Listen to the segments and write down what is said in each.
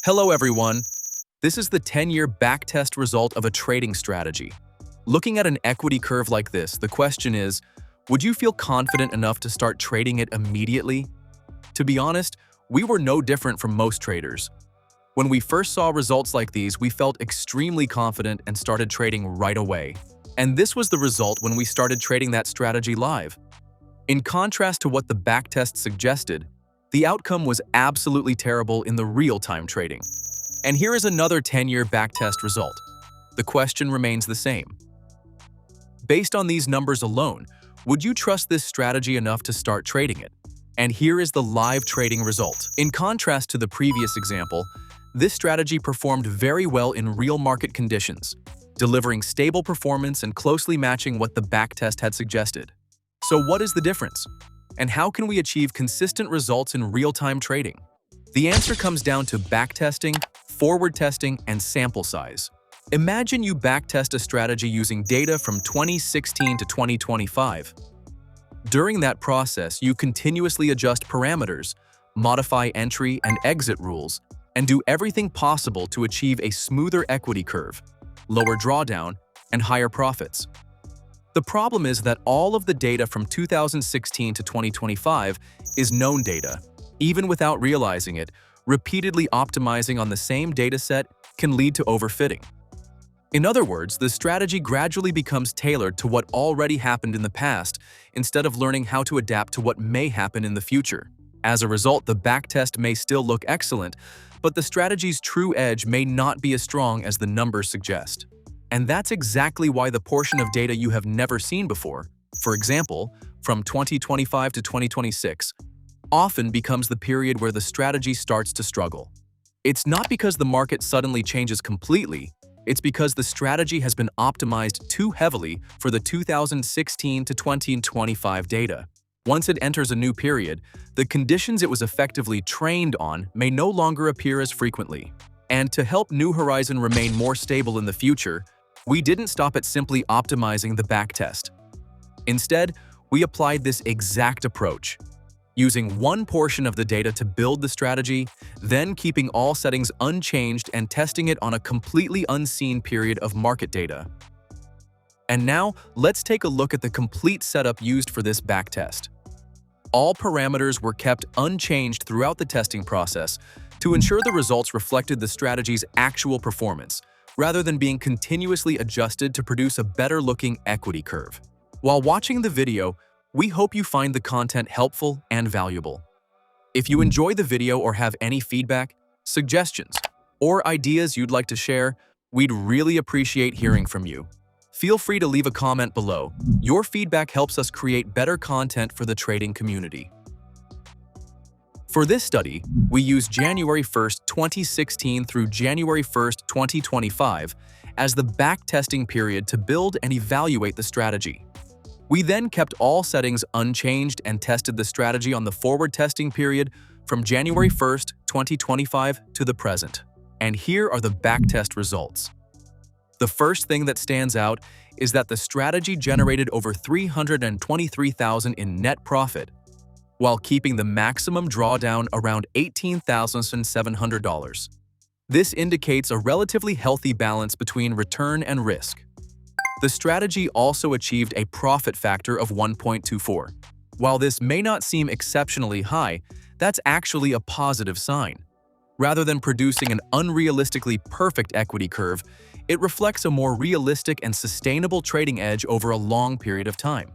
Hello everyone. This is the 10-year backtest result of a trading strategy. Looking at an equity curve like this, the question is, would you feel confident enough to start trading it immediately? To be honest, we were no different from most traders. When we first saw results like these, we felt extremely confident and started trading right away. And this was the result when we started trading that strategy live. In contrast to what the backtest suggested, the outcome was absolutely terrible in the real-time trading. And here is another 10-year backtest result. The question remains the same. Based on these numbers alone, would you trust this strategy enough to start trading it? And here is the live trading result. In contrast to the previous example, this strategy performed very well in real market conditions, delivering stable performance and closely matching what the backtest had suggested. So what is the difference? And how can we achieve consistent results in real-time trading? The answer comes down to backtesting, forward testing, and sample size. Imagine you backtest a strategy using data from 2016 to 2025. During that process, you continuously adjust parameters, modify entry and exit rules, and do everything possible to achieve a smoother equity curve, lower drawdown, and higher profits. The problem is that all of the data from 2016 to 2025 is known data. Even without realizing it, repeatedly optimizing on the same dataset can lead to overfitting. In other words, the strategy gradually becomes tailored to what already happened in the past instead of learning how to adapt to what may happen in the future. As a result, the backtest may still look excellent, but the strategy's true edge may not be as strong as the numbers suggest. And that's exactly why the portion of data you have never seen before, for example, from 2025 to 2026, often becomes the period where the strategy starts to struggle. It's not because the market suddenly changes completely, it's because the strategy has been optimized too heavily for the 2016 to 2025 data. Once it enters a new period, the conditions it was effectively trained on may no longer appear as frequently. And to help New Horizon remain more stable in the future, we didn't stop at simply optimizing the backtest. Instead, we applied this exact approach, using one portion of the data to build the strategy, then keeping all settings unchanged and testing it on a completely unseen period of market data. And now, let's take a look at the complete setup used for this backtest. All parameters were kept unchanged throughout the testing process to ensure the results reflected the strategy's actual performance, rather than being continuously adjusted to produce a better-looking equity curve. While watching the video, we hope you find the content helpful and valuable. If you enjoy the video or have any feedback, suggestions, or ideas you'd like to share, we'd really appreciate hearing from you. Feel free to leave a comment below. Your feedback helps us create better content for the trading community. For this study, we used January 1st, 2016 through January 1st, 2025 as the backtesting period to build and evaluate the strategy. We then kept all settings unchanged and tested the strategy on the forward testing period from January 1st, 2025 to the present. And here are the backtest results. The first thing that stands out is that the strategy generated over $323,000 in net profit, while keeping the maximum drawdown around $18,700. This indicates a relatively healthy balance between return and risk. The strategy also achieved a profit factor of 1.24. While this may not seem exceptionally high, that's actually a positive sign. Rather than producing an unrealistically perfect equity curve, it reflects a more realistic and sustainable trading edge over a long period of time.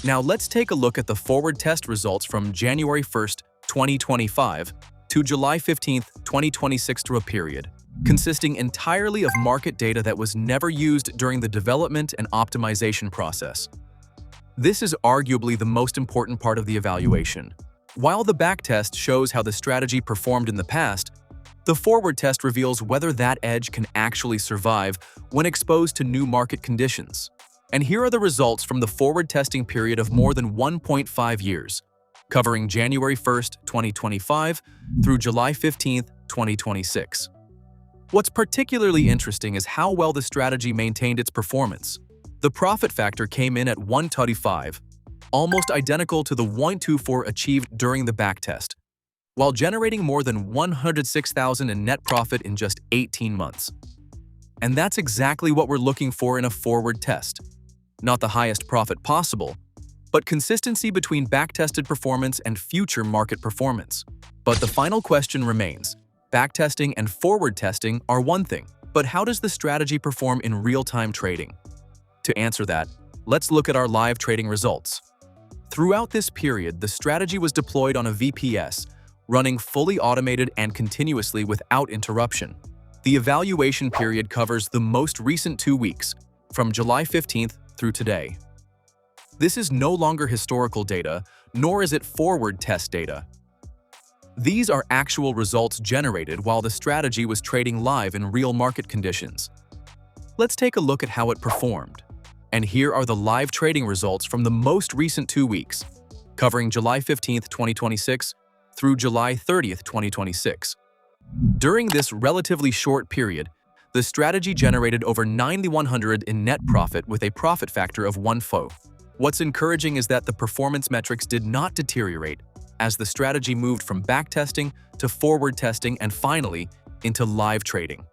Now let's take a look at the forward test results from January 1st, 2025 to July 15th, 2026 through a period, consisting entirely of market data that was never used during the development and optimization process. This is arguably the most important part of the evaluation. While the backtest shows how the strategy performed in the past, the forward test reveals whether that edge can actually survive when exposed to new market conditions. And here are the results from the forward testing period of more than 1.5 years, covering January 1st, 2025 through July 15th, 2026. What's particularly interesting is how well the strategy maintained its performance. The profit factor came in at 135, almost identical to the 124 achieved during the backtest. while generating more than $106,000 in net profit in just 18 months. And that's exactly what we're looking for in a forward test. Not the highest profit possible, but consistency between backtested performance and future market performance. But the final question remains. Backtesting and forward testing are one thing, but how does the strategy perform in real-time trading? To answer that, let's look at our live trading results. Throughout this period, the strategy was deployed on a VPS, running fully automated and continuously without interruption. The evaluation period covers the most recent 2 weeks, from July 15th through today. This is no longer historical data, nor is it forward test data. These are actual results generated while the strategy was trading live in real market conditions. Let's take a look at how it performed. And here are the live trading results from the most recent 2 weeks, covering July 15th, 2026 through July 30th, 2026. During this relatively short period, the strategy generated over $9,100 in net profit with a profit factor of 1.4. What's encouraging is that the performance metrics did not deteriorate as the strategy moved from backtesting to forward testing and finally into live trading.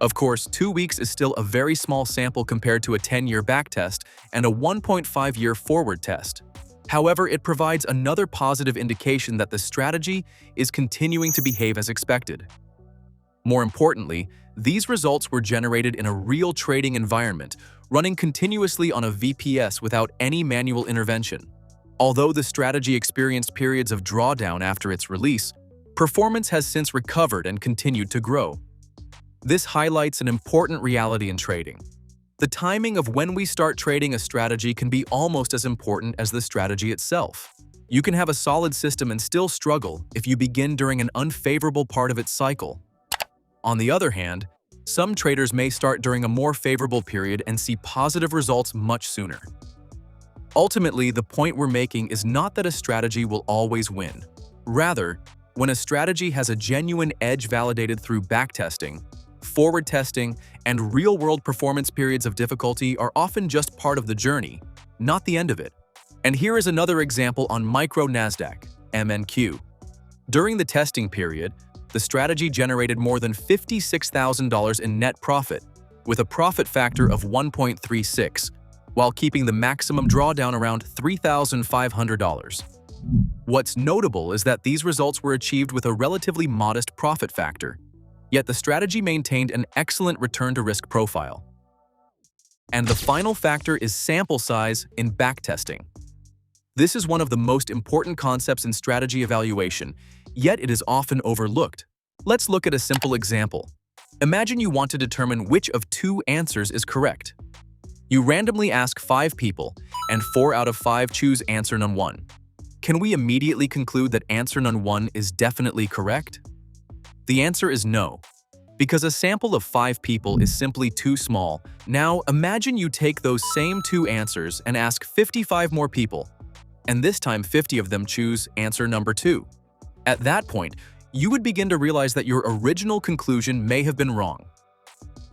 Of course, 2 weeks is still a very small sample compared to a 10-year backtest and a 1.5-year forward test. However, it provides another positive indication that the strategy is continuing to behave as expected. More importantly, these results were generated in a real trading environment, running continuously on a VPS without any manual intervention. Although the strategy experienced periods of drawdown after its release, performance has since recovered and continued to grow. This highlights an important reality in trading. The timing of when we start trading a strategy can be almost as important as the strategy itself. You can have a solid system and still struggle if you begin during an unfavorable part of its cycle. On the other hand, some traders may start during a more favorable period and see positive results much sooner. Ultimately, the point we're making is not that a strategy will always win. Rather, when a strategy has a genuine edge validated through backtesting, forward testing, and real-world performance periods of difficulty are often just part of the journey, not the end of it. And here is another example on micro NASDAQ, MNQ. During the testing period, the strategy generated more than $56,000 in net profit, with a profit factor of 1.36, while keeping the maximum drawdown around $3,500. What's notable is that these results were achieved with a relatively modest profit factor, yet the strategy maintained an excellent return-to-risk profile. And the final factor is sample size in backtesting. This is one of the most important concepts in strategy evaluation, yet it is often overlooked. Let's look at a simple example. Imagine you want to determine which of 2 answers is correct. You randomly ask 5 people, and 4 out of 5 choose answer none 1. Can we immediately conclude that answer none 1 is definitely correct? The answer is no, because a sample of 5 people is simply too small. Now, imagine you take those same 2 answers and ask 55 more people, and this time 50 of them choose answer number 2. At that point, you would begin to realize that your original conclusion may have been wrong.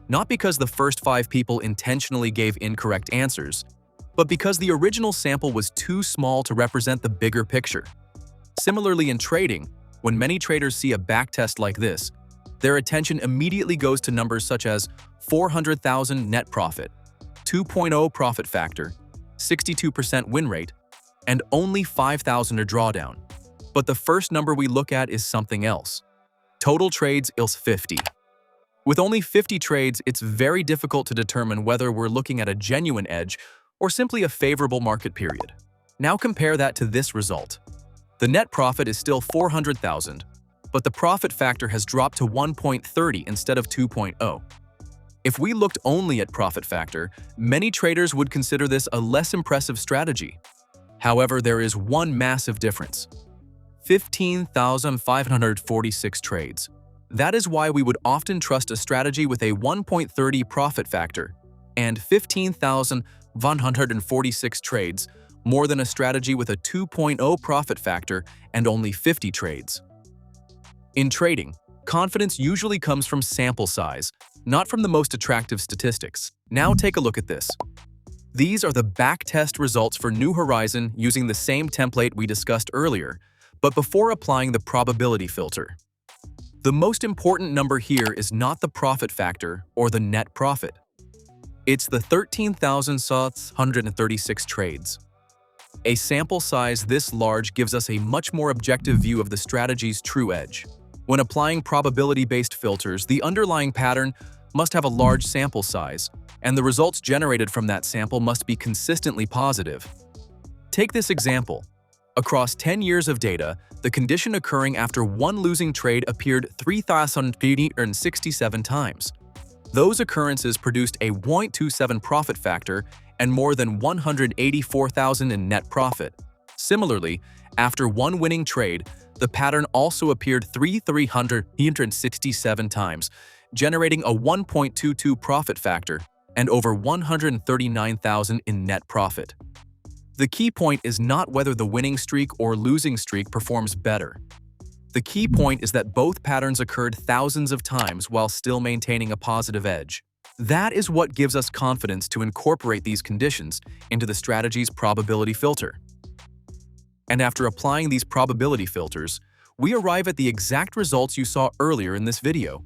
Not because the first 5 people intentionally gave incorrect answers, but because the original sample was too small to represent the bigger picture. Similarly in trading, when many traders see a backtest like this, their attention immediately goes to numbers such as 400,000 net profit, 2.0 profit factor, 62% win rate, and only 5,000 a drawdown. But the first number we look at is something else. Total trades = 50. With only 50 trades, it's very difficult to determine whether we're looking at a genuine edge or simply a favorable market period. Now compare that to this result. The net profit is still 400,000, but the profit factor has dropped to 1.30 instead of 2.0. If we looked only at profit factor, many traders would consider this a less impressive strategy. However, there is one massive difference. 15,546 trades. That is why we would often trust a strategy with a 1.30 profit factor and 15,146 trades more than a strategy with a 2.0 profit factor and only 50 trades. In trading, confidence usually comes from sample size, not from the most attractive statistics. Now take a look at this. These are the backtest results for New Horizon using the same template we discussed earlier, But before applying the probability filter, the most important number here is not the profit factor or the net profit. It's the 13,636 trades. A sample size this large gives us a much more objective view of the strategy's true edge. When applying probability-based filters, the underlying pattern must have a large sample size, and the results generated from that sample must be consistently positive. Take this example. Across 10 years of data, the condition occurring after one losing trade appeared 3,367 times. Those occurrences produced a 0.27 profit factor and more than 184,000 in net profit. Similarly, after one winning trade, the pattern also appeared 3,367 times, generating a 1.22 profit factor and over 139,000 in net profit. The key point is not whether the winning streak or losing streak performs better. The key point is that both patterns occurred thousands of times while still maintaining a positive edge. That is what gives us confidence to incorporate these conditions into the strategy's probability filter. And after applying these probability filters, we arrive at the exact results you saw earlier in this video.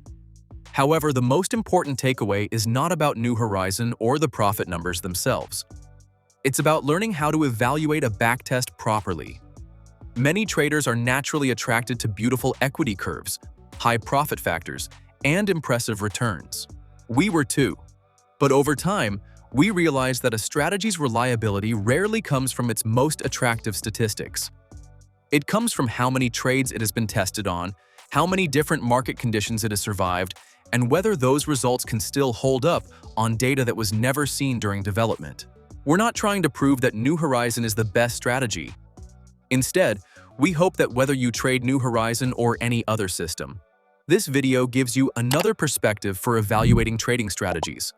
However, the most important takeaway is not about New Horizon or the profit numbers themselves. It's about learning how to evaluate a backtest properly. Many traders are naturally attracted to beautiful equity curves, high profit factors, and impressive returns. We were too. But over time, we realized that a strategy's reliability rarely comes from its most attractive statistics. It comes from how many trades it has been tested on, how many different market conditions it has survived, and whether those results can still hold up on data that was never seen during development. We're not trying to prove that New Horizon is the best strategy. Instead, we hope that whether you trade New Horizon or any other system, this video gives you another perspective for evaluating trading strategies.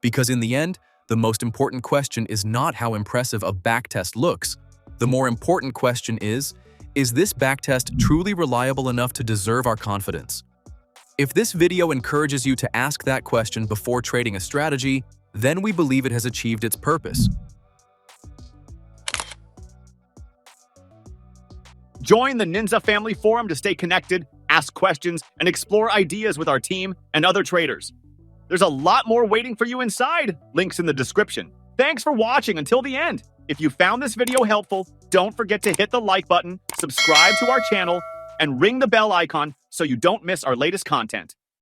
Because in the end, the most important question is not how impressive a backtest looks. The more important question is this backtest truly reliable enough to deserve our confidence? If this video encourages you to ask that question before trading a strategy, then we believe it has achieved its purpose. Join the ninZaFamily forum to stay connected, ask questions, and explore ideas with our team and other traders. There's a lot more waiting for you inside. Links in the description. Thanks for watching until the end. If you found this video helpful, don't forget to hit the like button, subscribe to our channel, and ring the bell icon so you don't miss our latest content.